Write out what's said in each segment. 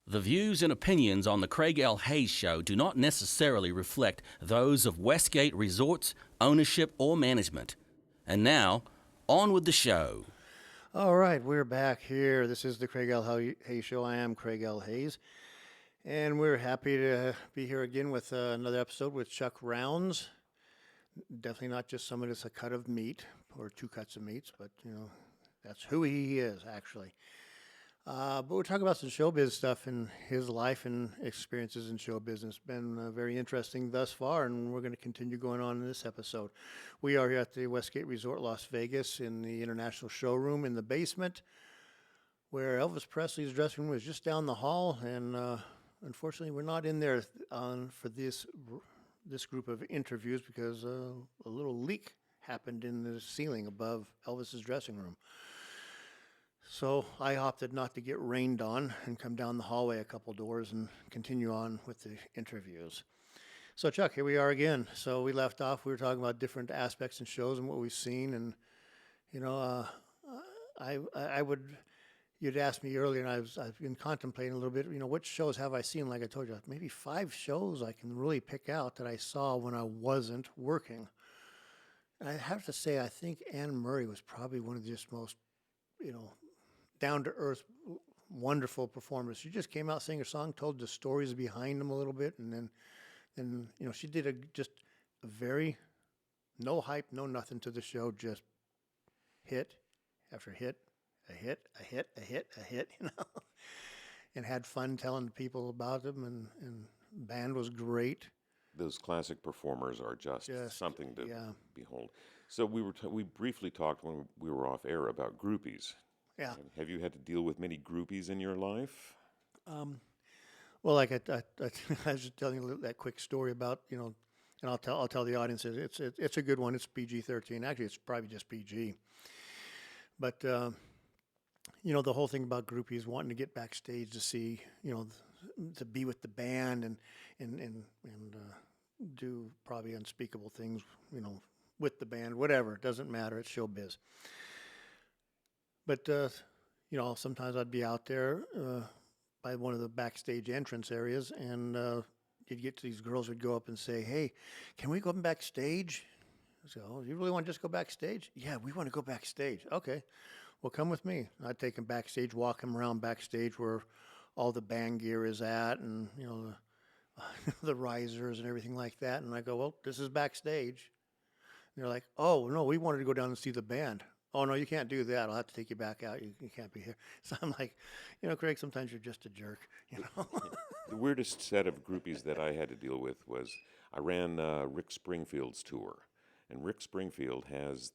The views and opinions on the Craig L. Hayes Show do not necessarily reflect those of Westgate Resorts, ownership, or management. And now, on with the show. All right, we're back here. This is the Craig L. Hayes Show. I am Craig L. Hayes, and we're happy to be here again with another episode with Chuck Rounds. Definitely not just someone that's a cut of meat or two cuts of meats, but that's who he is actually. But we're talking about some showbiz stuff in his life and experiences in show business. Been very interesting thus far, and we're going to continue going on in this episode. We are here at the Westgate Resort Las Vegas in the International Showroom in the basement, where Elvis Presley's dressing room is just down the hall. And unfortunately, we're not in there for this group of interviews because a little leak happened in the ceiling above Elvis's dressing room. So I opted not to get rained on and come down the hallway a couple doors and continue on with the interviews. So Chuck, here we are again. So we left off, we were talking about different aspects and shows and what we've seen. And, you'd asked me earlier, and I've been contemplating a little bit, which shows have I seen? Like I told you, maybe 5 shows I can really pick out that I saw when I wasn't working. And I have to say, I think Anne Murray was probably one of the just most, down-to-earth, wonderful performers. She just came out, sang her song, told the stories behind them a little bit, and then she did just a very no hype, no nothing to the show, just hit after hit, a hit, and had fun telling people about them, and band was great. Those classic performers are just something to behold. So we briefly talked when we were off air about groupies. Yeah. Have you had to deal with many groupies in your life? Well, like I was just telling you that quick story about and I'll tell the audience it's a good one. It's PG-13. Actually, it's probably just PG. But the whole thing about groupies wanting to get backstage to see to be with the band and do probably unspeakable things with the band, whatever. It doesn't matter. It's showbiz. But, sometimes I'd be out there by one of the backstage entrance areas, and you'd get to these girls would go up and say, "Hey, can we go backstage?" I say, "Oh, you really want to just go backstage?" "Yeah, we want to go backstage." "Okay, well, come with me." I'd take them backstage, walk them around backstage where all the band gear is at, and, the risers and everything like that. And I go, "Well, this is backstage." And they're like, "Oh, no, we wanted to go down and see the band." "Oh, no, you can't do that. I'll have to take you back out. You can't be here." So I'm like, Craig, sometimes you're just a jerk, The weirdest set of groupies that I had to deal with was I ran Rick Springfield's tour. And Rick Springfield has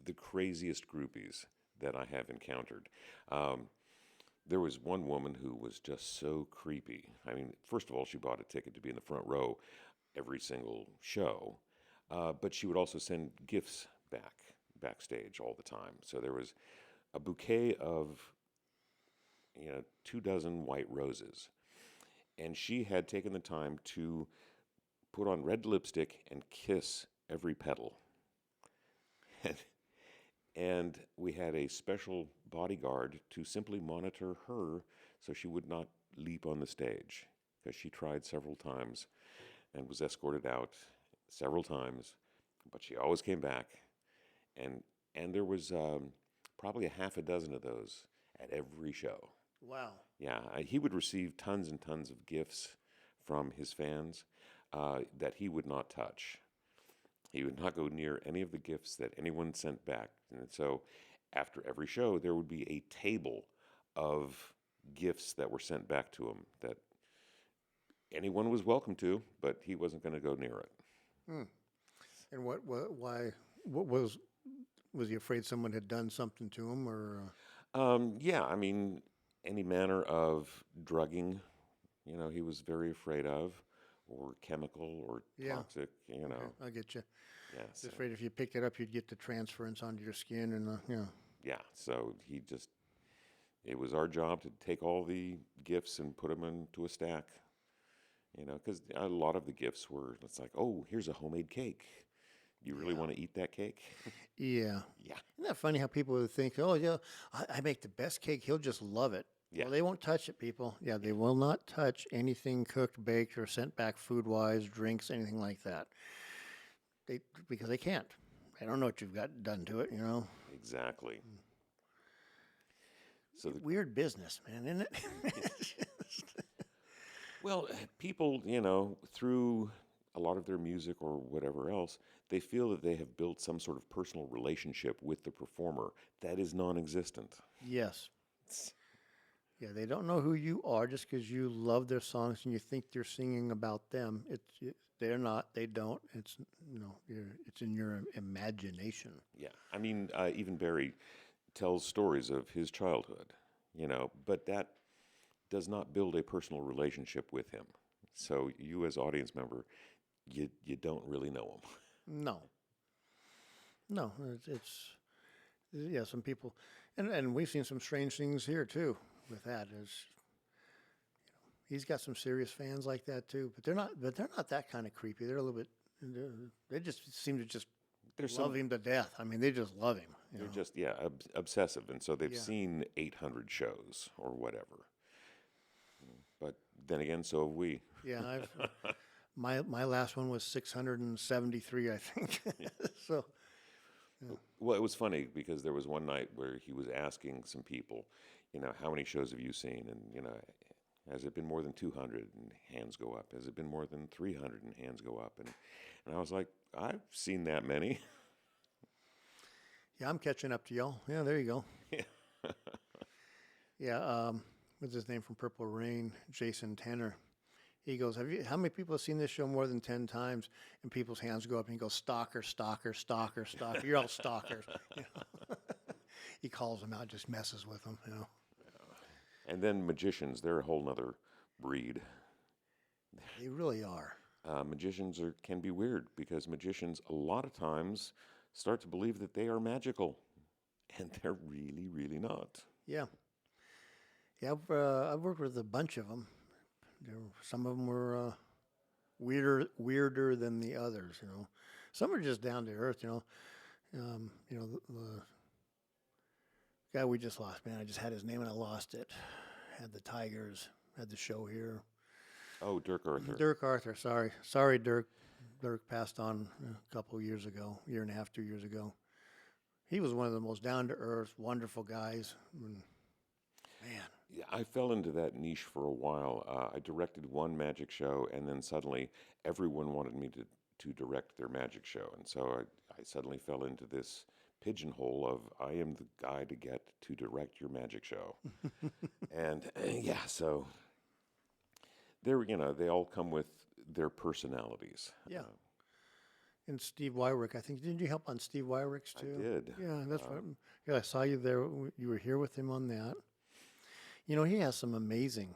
the craziest groupies that I have encountered. There was one woman who was just so creepy. I mean, first of all, she bought a ticket to be in the front row every single show. But she would also send gifts backstage all the time. So there was a bouquet of 24 white roses, and she had taken the time to put on red lipstick and kiss every petal. And we had a special bodyguard to simply monitor her so she would not leap on the stage, because she tried several times and was escorted out several times, but she always came back. And there was probably a half a dozen of those at every show. Wow. Yeah, he would receive tons and tons of gifts from his fans that he would not touch. He would not go near any of the gifts that anyone sent back. And so after every show, there would be a table of gifts that were sent back to him that anyone was welcome to, but he wasn't going to go near it. And why was he afraid someone had done something to him, or? Yeah, I mean, any manner of drugging, he was very afraid of, or chemical or toxic, Okay, I get you. Yeah. Just afraid if you picked it up, you'd get the transference onto your skin, and Yeah, so it was our job to take all the gifts and put them into a stack, because a lot of the gifts were, it's like, "Oh, here's a homemade cake. You really want to eat that cake?" Yeah. Yeah. Isn't that funny how people would think, "Oh, yeah, I make the best cake. He'll just love it." Yeah. Well, they won't touch it, people. Yeah, they will not touch anything cooked, baked, or sent back food-wise, drinks, anything like that. Because they can't. They don't know what you've got done to it, you know. Exactly. So the, Weird business, man, isn't it? well, people, through a lot of their music or whatever else, they feel that they have built some sort of personal relationship with the performer that is non-existent. Yes. Yeah, they don't know who you are just because you love their songs and you think they're singing about them. They're not. They don't. It's it's in your imagination. Yeah, I mean, even Barry tells stories of his childhood, but that does not build a personal relationship with him. So you, as audience member, you don't really know him. No. No, it's yeah. Some people, and we've seen some strange things here too with that. He's got some serious fans like that too, but they're not that kind of creepy. They're a little bit. They just seem to just There's love some, him to death. I mean, they just love him. they're just obsessive, and so they've Yeah. seen 800 shows or whatever. But then again, so have we. Yeah, my last one was 673, I think. So Well, it was funny because there was one night where he was asking some people, how many shows have you seen? And, has it been more than 200? And hands go up. Has it been more than 300? And hands go up. And I was like, I've seen that many. yeah, I'm catching up to y'all. Yeah, there you go. Yeah. Yeah, what's his name from Purple Rain? Jason Tanner. He goes, how many people have seen this show more than 10 times? And people's hands go up and he goes, stalker, stalker, stalker, stalker. You're all stalkers. He calls them out, just messes with them, And then magicians, they're a whole nother breed. They really are. Magicians can be weird because magicians a lot of times start to believe that they are magical, and they're really, really not. Yeah. Yeah, I've worked with a bunch of them. Some of them were weirder than the others, Some are just down to earth, the guy we just lost, man, I just had his name and I lost it. Had the Tigers, had the show here. Oh, Dirk Arthur. Dirk Arthur, sorry. Sorry, Dirk. Dirk passed on a couple years ago, year and a half, 2 years ago. He was one of the most down-to-earth, wonderful guys. Man. Yeah, I fell into that niche for a while. I directed one magic show, and then suddenly everyone wanted me to direct their magic show. And so I suddenly fell into this pigeonhole of I am the guy to get to direct your magic show. And so they all come with their personalities. Yeah. And Steve Wyrick, I think, didn't you help on Steve Wyrick's too? I did. Yeah, that's right. Yeah, I saw you there. You were here with him on that. He has some amazing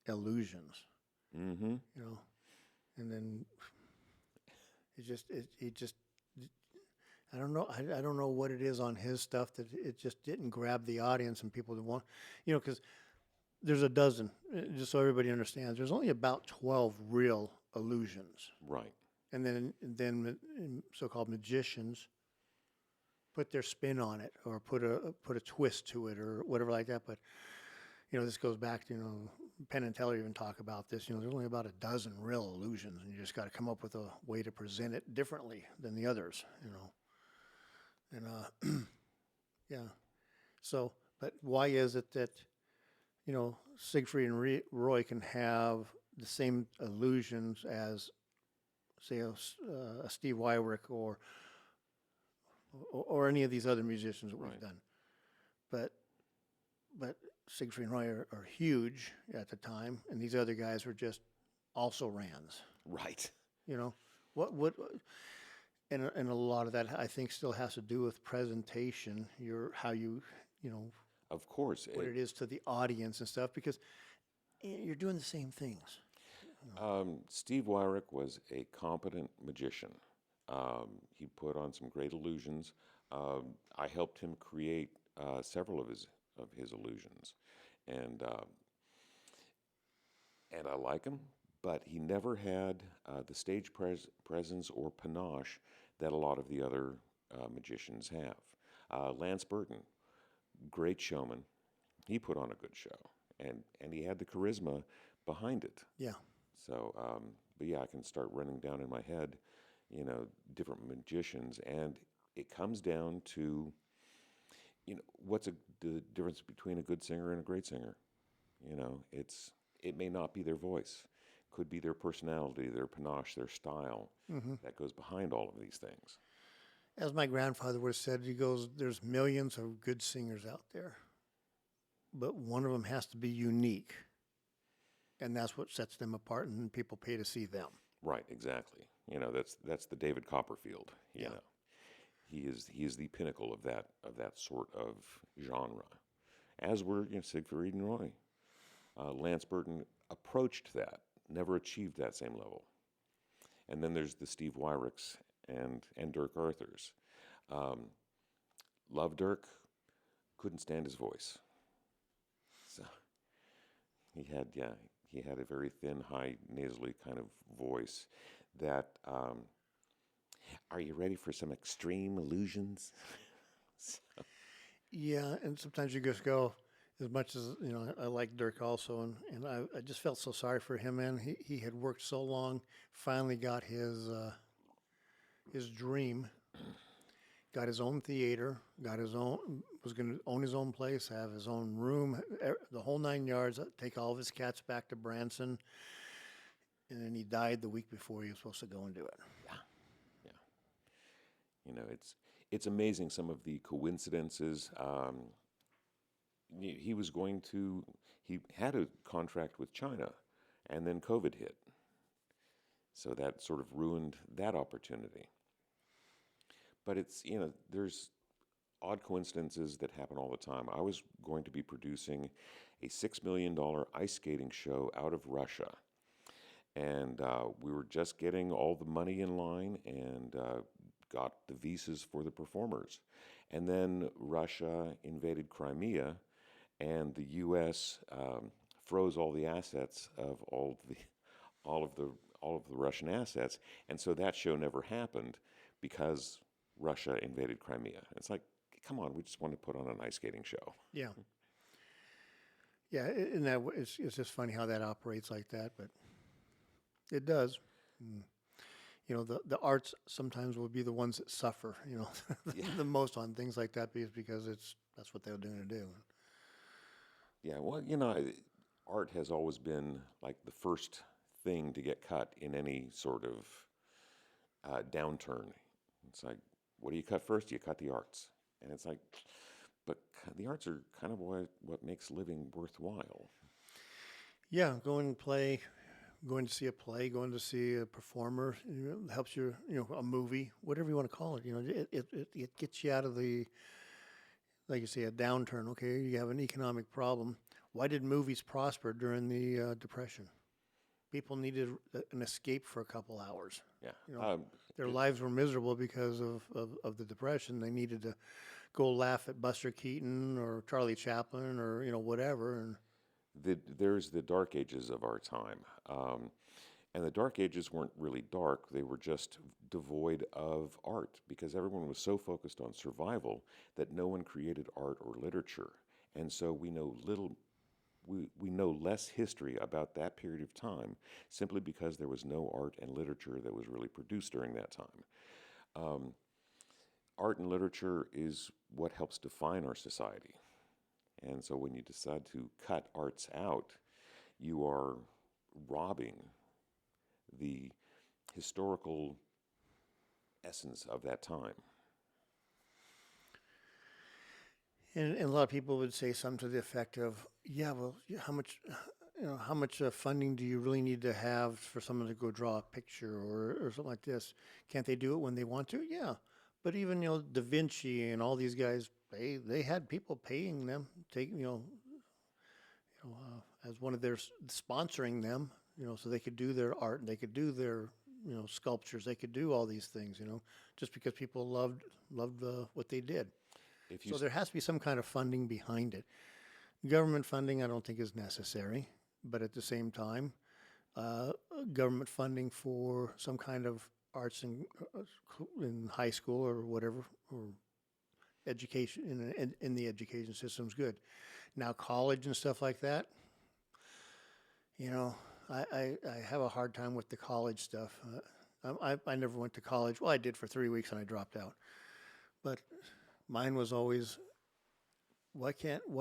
illusions. Mm-hmm. And then it just I don't know. I don't know what it is on his stuff that it just didn't grab the audience and people that want, because there's a dozen. Just so everybody understands, there's only about 12 real illusions, Right. and then so-called magicians put their spin on it or put a twist to it or whatever like that. But this goes back to Penn and Teller even talk about this. There's only about a dozen real illusions, and you just got to come up with a way to present it differently than the others. And yeah. So, but why is it that Siegfried and Roy can have the same illusions as, say, a Steve Wyrick or any of these other musicians that we've done, but Siegfried and Roy are huge at the time, and these other guys were just also Rands. Right. What and a lot of that I think still has to do with presentation, how you Of course. what it is to the audience and stuff, because you're doing the same things. Steve Wyrick was a competent magician. He put on some great illusions. I helped him create several of his illusions, and I like him. But he never had the stage presence or panache that a lot of the other magicians have. Lance Burton, great showman. He put on a good show. and he had the charisma behind it. Yeah. So, but yeah, I can start running down in my head, different magicians, and it comes down to, what's the difference between a good singer and a great singer? It may not be their voice, could be their personality, their panache, their style that goes behind all of these things. As my grandfather would have said, he goes, there's millions of good singers out there, but one of them has to be unique. And that's what sets them apart, and people pay to see them. Right, exactly. That's the David Copperfield. You know, he is the pinnacle of that sort of genre. As were Siegfried and Roy. Lance Burton approached that, never achieved that same level. And then there's the Steve Wyricks and Dirk Arthurs. Loved Dirk, couldn't stand his voice. So he had a very thin, high, nasally kind of voice that, are you ready for some extreme illusions? So. Yeah, and sometimes you just go, as much as, I like Dirk also, and I just felt so sorry for him, man. He had worked so long, finally got his dream, got his own theater, was going to own his own place, have his own room, the whole 9 yards, take all of his cats back to Branson, and then he died the week before he was supposed to go and do it. Yeah. It's amazing some of the coincidences. He had a contract with China, and then COVID hit. So that sort of ruined that opportunity. But there's odd coincidences that happen all the time. I was going to be producing a $6 million ice skating show out of Russia. And we were just getting all the money in line and got the visas for the performers. And then Russia invaded Crimea, and the U.S. Froze all the assets of all of the Russian assets, and so that show never happened because Russia invaded Crimea. It's like, come on, we just want to put on an ice skating show. Yeah. Yeah, it's just funny how that operates like that, but it does. The arts sometimes will be the ones that suffer, the most on things like that because that's what they're doing to do. Yeah, well, art has always been like the first thing to get cut in any sort of downturn. It's like, what do you cut first? You cut the arts. And it's like, but the arts are kind of what makes living worthwhile. Yeah, going to see a play, going to see a performer, helps you, a movie, whatever you want to call it. It gets you out of the, like you say, a downturn. Okay, you have an economic problem. Why did movies prosper during the Depression? People needed an escape for a couple hours. Yeah. Their lives were miserable because of the Depression. They needed to go laugh at Buster Keaton or Charlie Chaplin or, whatever. And there's the dark ages of our time. And the dark ages weren't really dark. They were just devoid of art because everyone was so focused on survival that no one created art or literature. And so we know less history about that period of time simply because there was no art and literature that was really produced during that time. Art and literature is what helps define our society. And so when you decide to cut arts out, you are robbing the historical essence of that time. And a lot of people would say something to the effect of, how much funding do you really need to have for someone to go draw a picture or something like this? Can't they do it when they want to? Yeah. But even, Da Vinci and all these guys, they had people paying them, as one of their sponsoring them, so they could do their art and they could do their, sculptures. They could do all these things, just because people loved what they did. So there has to be some kind of funding behind it. Government funding, I don't think is necessary, but at the same time, government funding for some kind of arts in high school or whatever, or education in the education system is good. Now college and stuff like that, You know, I have a hard time with the college stuff. I never went to college. Well, I did for 3 weeks and I dropped out. But mine was always, why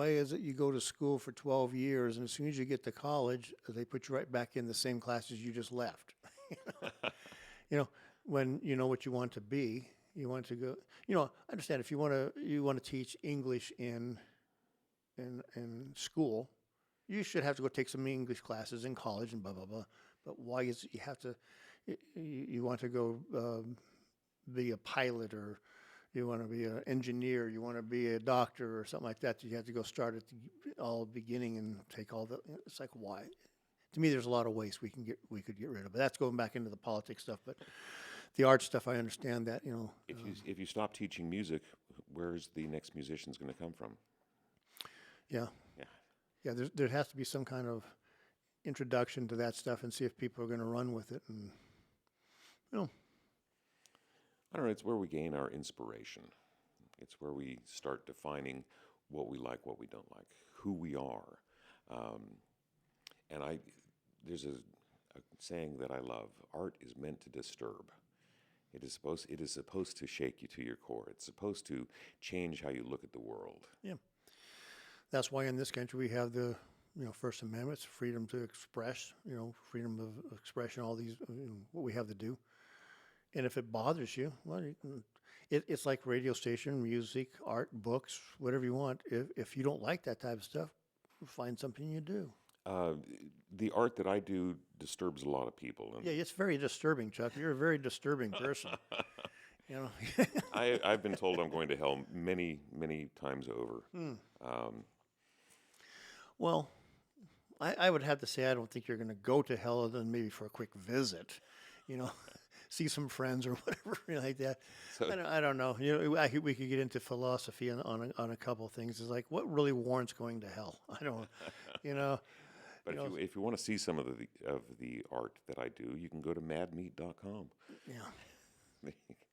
is it you go to school for 12 years and as soon as you get to college, they put you right back in the same classes you just left? You know, when you know what you want to be, you want to go, I understand if you want to teach English in school, you should have to go take some English classes in college and blah, blah, blah. But why is it you have to, you want to go be a pilot or you want to be an engineer, you want to be a doctor or something like that, you have to go start at the all beginning and take all the, it's like, why? To me, there's a lot of waste we could get rid of. But that's going back into the politics stuff. But the art stuff, I understand that, If you stop teaching music, where's the next musician's going to come from? yeah. Yeah. Yeah, there has to be some kind of introduction to that stuff and see if people are going to run with it. And, I don't know. It's where we gain our inspiration. It's where we start defining what we like, what we don't like, who we are. And there's a saying that I love: art is meant to disturb. It is supposed to shake you to your core. It's supposed to change how you look at the world. yeah. That's why in this country we have the, First Amendment, it's freedom to express, freedom of expression, all these, what we have to do. And if it bothers you, well, it's like radio station, music, art, books, whatever you want. If you don't like that type of stuff, find something you do. The art that I do disturbs a lot of people. And Yeah, it's very disturbing, Chuck. You're a very disturbing person. I've been told I'm going to hell many, many times over. Well, I would have to say I don't think you're going to go to hell other than maybe for a quick visit, see some friends or whatever like that. So- I don't know. We could get into philosophy on a couple of things. It's like, what really warrants going to hell? I don't, But if you want to see some of the art that I do, you can go to madmeat.com. yeah.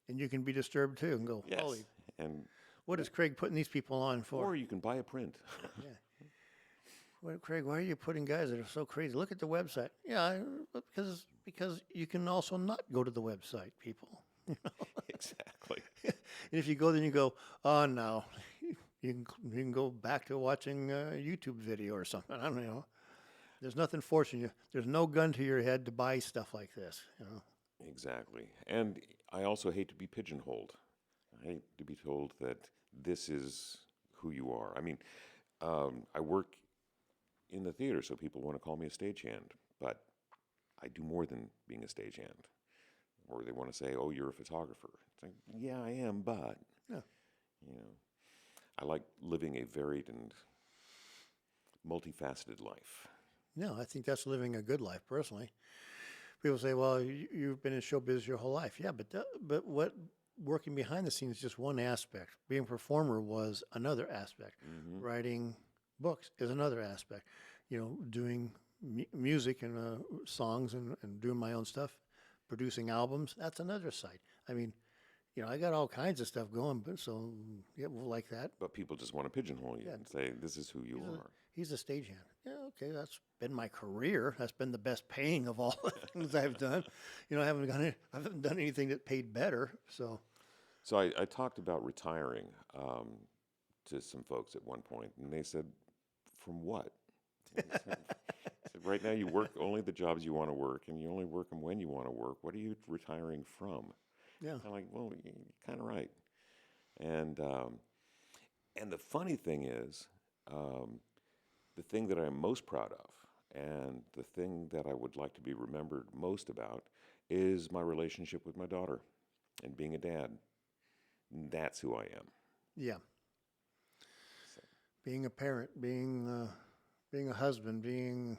And you can be disturbed too and go, Yes. holy, And what is Craig putting these people on for? or you can buy a print. Yeah. Well, Craig, why are you putting guys that are so crazy? Look at the website. Yeah, because you can also not go to the website, people. Exactly. And if you go, then you go, oh no, you can go back to watching a YouTube video or something. I don't know. There's nothing forcing you. There's no gun to your head to buy stuff like this. Exactly. And I also hate to be pigeonholed. I hate to be told that this is who you are. I mean, I work in the theater, so people want to call me a stagehand, but I do more than being a stagehand. Or they want to say, "Oh, you're a photographer." It's like, yeah, I am, but Yeah. I like living a varied and multifaceted life. No, I think that's living a good life, personally. People say, well, you've been in show business your whole life. Yeah, but what working behind the scenes is just one aspect. Being a performer was another aspect. Writing books is another aspect. Doing music and songs and doing my own stuff, producing albums, that's another side. I mean, I got all kinds of stuff going, but so, yeah, well, like that. But people just want to pigeonhole you and say, "This is who you are." He's a stagehand. Yeah, okay, that's been my career. That's been the best paying of all the things I've done. I haven't done anything that paid better. So, So I talked about retiring to some folks at one point, and they said, "From what?" I said, "Right now you work only the jobs you want to work, and you only work them when you want to work. What are you retiring from?" yeah, I'm like, "Well, you're kind of right." And the funny thing is, the thing that I'm most proud of, and the thing that I would like to be remembered most about, is my relationship with my daughter, and being a dad. That's who I am. yeah. Being a parent, being a husband, being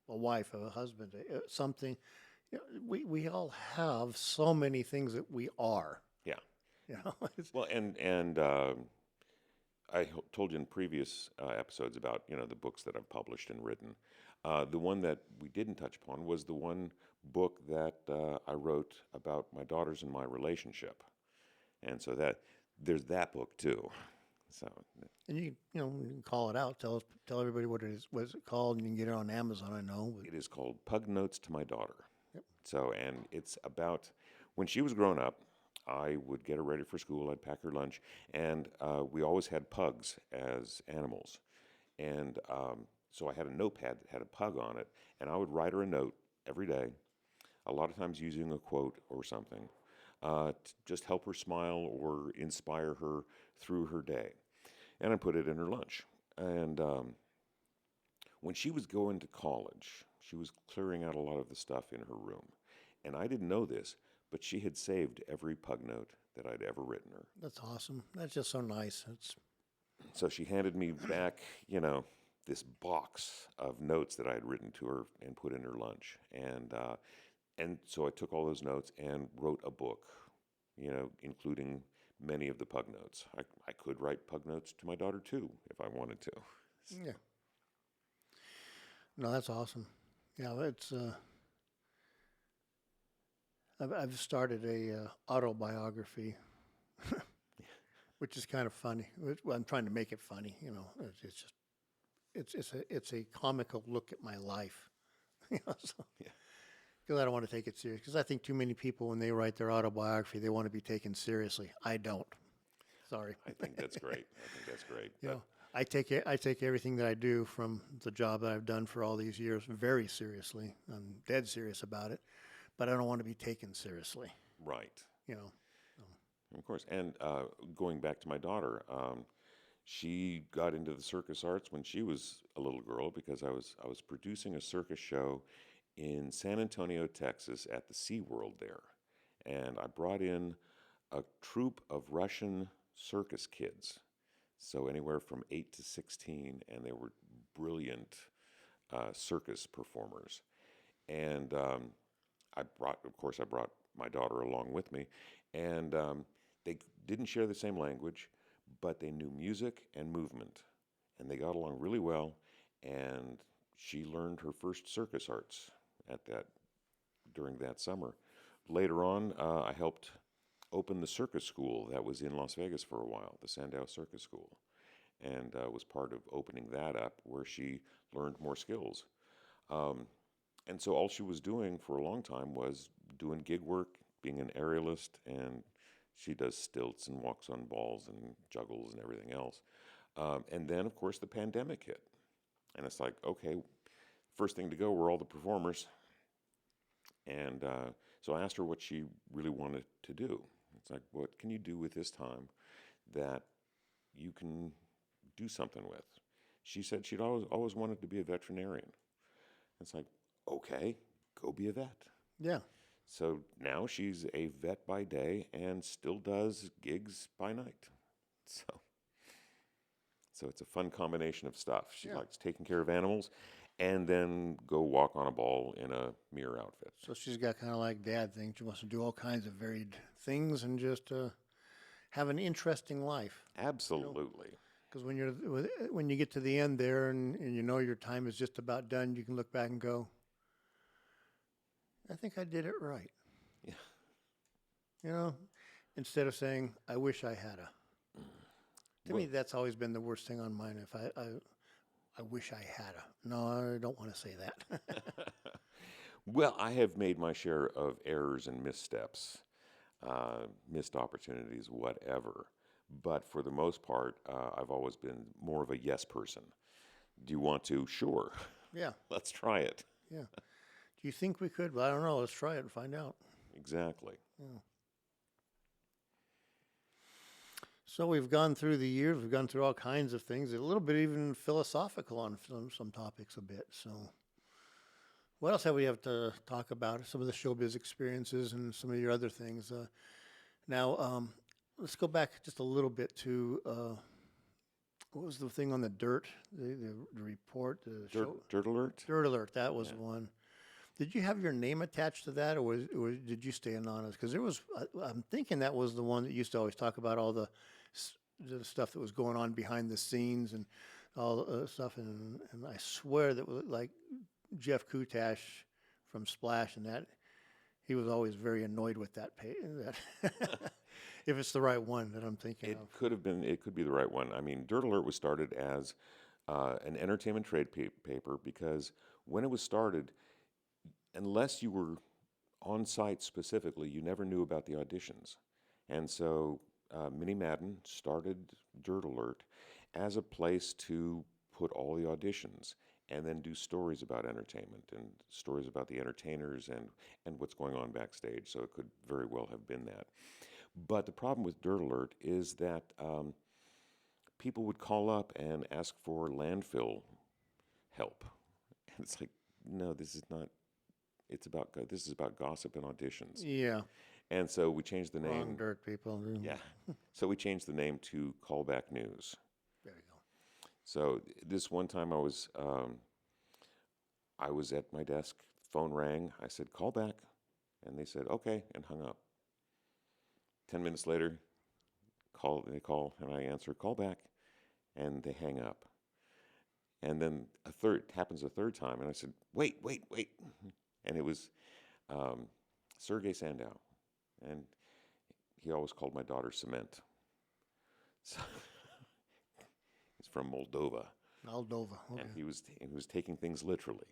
a wife, a husband, something. We all have so many things that we are. Yeah. It's, Well, and told you in previous episodes about the books that I've published and written. The one that we didn't touch upon was the one book that I wrote about my daughters and my relationship, and so that there's that book too. So And you can call it out. Tell everybody what it is. What it's called, and you can get it on Amazon. I know. But it is called Pug Notes to My Daughter. So, and it's about when she was growing up, I would get her ready for school, I'd pack her lunch, and we always had pugs as animals. And so I had a notepad that had a pug on it, and I would write her a note every day, a lot of times using a quote or something, to just help her smile or inspire her through her day. And I put it in her lunch. And when she was going to college, she was clearing out a lot of the stuff in her room. And I didn't know this, but she had saved every pug note that I'd ever written her. that's awesome. That's just so nice. So she handed me back, this box of notes that I had written to her and put in her lunch. And so I took all those notes and wrote a book, including many of the pug notes. I could write pug notes to my daughter too, if I wanted to. Yeah. No, that's awesome. Yeah, it's. I've started a autobiography, which is kind of funny. Well, I'm trying to make it funny. It's just it's a comical look at my life. So, Yeah. because I don't want to take it serious. Because I think too many people, when they write their autobiography, they want to be taken seriously. I don't. Sorry. I think that's great. I think that's great. I take everything that I do from the job that I've done for all these years very seriously. I'm dead serious about it, but I don't want to be taken seriously. Right. You know. Of course. And going back to my daughter, she got into the circus arts when she was a little girl because I was producing a circus show in San Antonio, Texas, at the SeaWorld there, and I brought in a troupe of Russian circus kids, so anywhere from 8 to 16, and they were brilliant circus performers. And I brought my daughter along with me, and they didn't share the same language, but they knew music and movement, and they got along really well. And she learned her first circus arts during that summer. Later on, I helped open the circus school that was in Las Vegas for a while, the Sandow Circus School, and was part of opening that up where she learned more skills. And so all she was doing for a long time was doing gig work, being an aerialist, and she does stilts and walks on balls and juggles and everything else. And then, of course, the pandemic hit. And it's like, okay, first thing to go were all the performers. And so I asked her what she really wanted to do. It's like, what can you do with this time that you can do something with? She said she'd always wanted to be a veterinarian. It's like, okay, go be a vet. Yeah. So now she's a vet by day and still does gigs by night. So it's a fun combination of stuff. She likes taking care of animals and then go walk on a ball in a mirror outfit. So she's got kind of like dad thing. She wants to do all kinds of varied things and just have an interesting life. Absolutely. Because when you get to the end there and you know your time is just about done, you can look back and go, I think I did it right. Yeah. Instead of saying, I wish I had a. To me, that's always been the worst thing on mine. If I wish I had a. No, I don't want to say that. Well, I have made my share of errors and missteps, missed opportunities, whatever. But for the most part, I've always been more of a yes person. Do you want to? Sure. Yeah. Let's try it. Yeah. Do you think we could? Well, I don't know. Let's try it and find out. Exactly. Yeah. So we've gone through the years. We've gone through all kinds of things. A little bit even philosophical on some topics a bit. So what else have we to talk about? Some of the showbiz experiences and some of your other things. Now, let's go back just a little bit to what was the thing on the dirt, the report, the show? Dirt Alert? Dirt Alert, that was one. Did you have your name attached to that, or did you stay anonymous? Because I'm thinking that was the one that used to always talk about all the stuff that was going on behind the scenes and all the stuff. And I swear that was like Jeff Kutash from Splash and that he was always very annoyed with that if it's the right one that I'm thinking It of. could have been. It could be the right one. I mean, Dirt Alert was started as an entertainment trade paper because when it was started, unless you were on site specifically, you never knew about the auditions. And so Minnie Madden started Dirt Alert as a place to put all the auditions and then do stories about entertainment and stories about the entertainers and what's going on backstage. So it could very well have been that. But the problem with Dirt Alert is that people would call up and ask for landfill help. And it's like, no, this is not. This is about gossip and auditions. Yeah, And so we changed the wrong name. dirt people. Yeah. So we changed the name to Callback News. There you go. So this one time I was at my desk, phone rang. I said, "Call back." And they said, "Okay," and hung up. 10 minutes later, they call, and I answer, "Call back," and they hang up. And then happens a third time, and I said, "Wait." And it was Sergei Sandow. And he always called my daughter Cement. So he's from Moldova. Moldova. Okay. And he was taking things literally.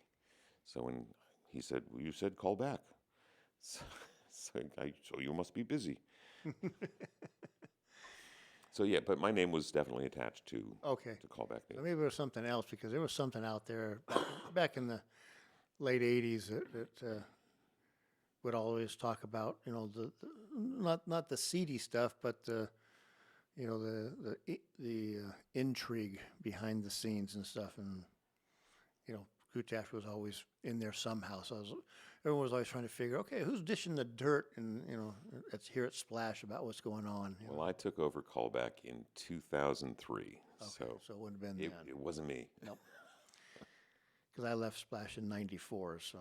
So when he said, "Well, you said call back," so you must be busy. So yeah, but my name was definitely attached to Okay. Callback So News. maybe it was something else because there was something out there back in the late '80s that would always talk about, the not the seedy stuff, but the intrigue behind the scenes and stuff, and Kuchak was always in there somehow. So everyone was always trying to figure, okay, who's dishing the dirt, and it's here at Splash about what's going on. Well, I took over Callback in 2003, so it wouldn't have been it, then. it wasn't me. Nope. Because I left Splash in '94. So,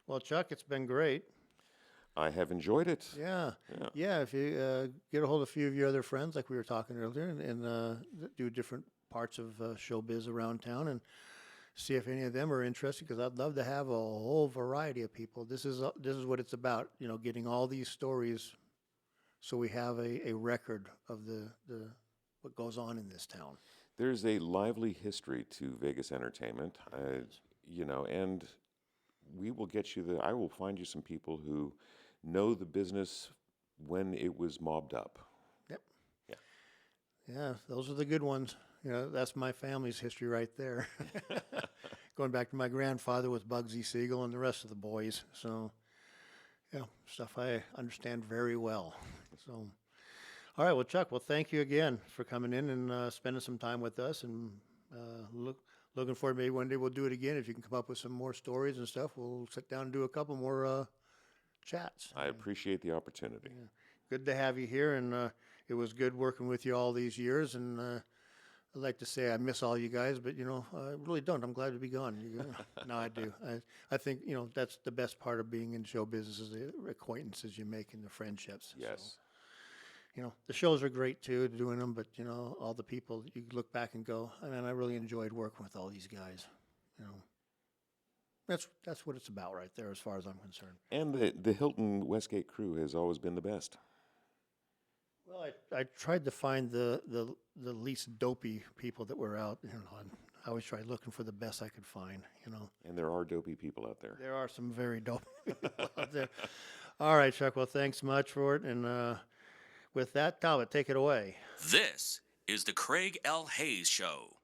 Well, Chuck, it's been great. I have enjoyed it. Yeah. If you get a hold of a few of your other friends, like we were talking earlier, and that do different parts of showbiz around town, and see if any of them are interested. Because I'd love to have a whole variety of people. This is what it's about. Getting all these stories, so we have a record of the what goes on in this town. There's a lively history to Vegas entertainment, and we will get you I will find you some people who know the business when it was mobbed up. Yep. Yeah. Yeah, those are the good ones. That's my family's history right there. Going back to my grandfather with Bugsy Siegel and the rest of the boys. So, stuff I understand very well. So, all right, well, Chuck, thank you again for coming in and spending some time with us. And looking forward, maybe one day we'll do it again. If you can come up with some more stories and stuff, we'll sit down and do a couple more chats. I appreciate the opportunity. Yeah. Good to have you here, and it was good working with you all these years. And I'd like to say I miss all you guys, but I really don't. I'm glad to be gone. No, I do. I think that's the best part of being in show business is the acquaintances you make and the friendships. Yes. So, the shows are great too, doing them, but all the people you look back and go, I really enjoyed working with all these guys. That's what it's about right there, as far as I'm concerned. And the Hilton Westgate crew has always been the best. Well, I tried to find the least dopey people that were out. And I always tried looking for the best I could find. And there are dopey people out there. There are some very dopey people out there. All right, Chuck. Well, thanks much for it. And with that, Talbot, take it away. This is the Craig L. Hayes Show.